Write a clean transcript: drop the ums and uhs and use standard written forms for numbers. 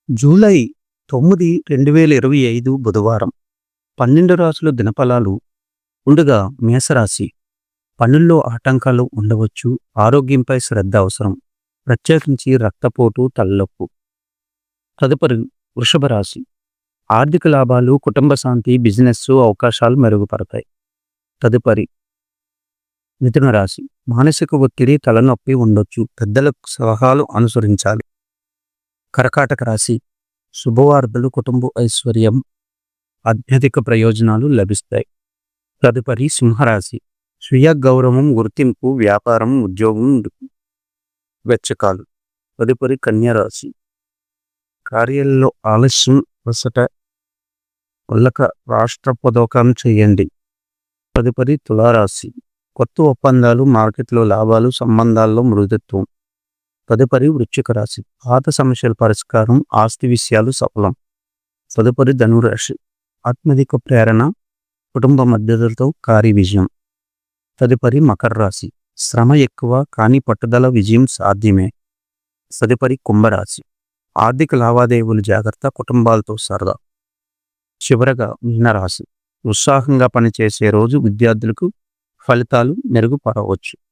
July 9, 2025 బుధవారం. 12 రాసుల దినఫలాలు ఉండగా మేషరాశి. పనుల్లో ఆటంకాలు ఉండవచ్చు. ఆరోగ్యంపై శ్రద్ధ అవసరం. ప్రత్యేకించి రక్తపోటు, తలనొప్పి. తదుపరి వృషభ రాశి. ఆర్థిక లాభాలు, కుటుంబ శాంతి, బిజినెస్ అవకాశాలు మెరుగుపడతాయి. తదుపరి మిథున రాశి. మానసిక ఒత్తిడి, తలనొప్పి ఉండొచ్చు. పెద్దలకు సలహాలు అనుసరించాలి. కర్కాటక రాశి. శుభవార్తలు, కుటుంబ ఐశ్వర్యం, అత్యధిక ప్రయోజనాలు లభిస్తాయి. తదుపరి సింహరాశి. స్వీయ గౌరవం, గుర్తింపు, వ్యాపారం, ఉద్యోగం వెచ్చకాలు. తదుపరి కన్యరాశి. కార్యాలలో ఆలస్యం, వసట వల్లక రాష్ట్రపదోకం చేయండి. తదుపరి తులారాశి. కొత్త ఒప్పందాలు, మార్కెట్లో లాభాలు, సంబంధాల్లో మృదుత్వం. తదుపరి వృశ్చిక రాశి. పాత సమస్యల పరిష్కారం, ఆస్తి విషయాలు సఫలం. తదుపరి ధనురాశి. ఆత్మధిక ప్రేరణ, కుటుంబ మద్దతులతో కార్య విజయం. తదుపరి మకర రాశి. శ్రమ ఎక్కువ కానీ పట్టుదల, విజయం సాధ్యమే. తదుపరి కుంభరాశి. ఆర్థిక లావాదేవీలు జాగ్రత్త, కుటుంబాలతో సరదా. చివరగా మీనరాశి. ఉత్సాహంగా పనిచేసే రోజు. విద్యార్థులకు ఫలితాలు మెరుగుపడవచ్చు.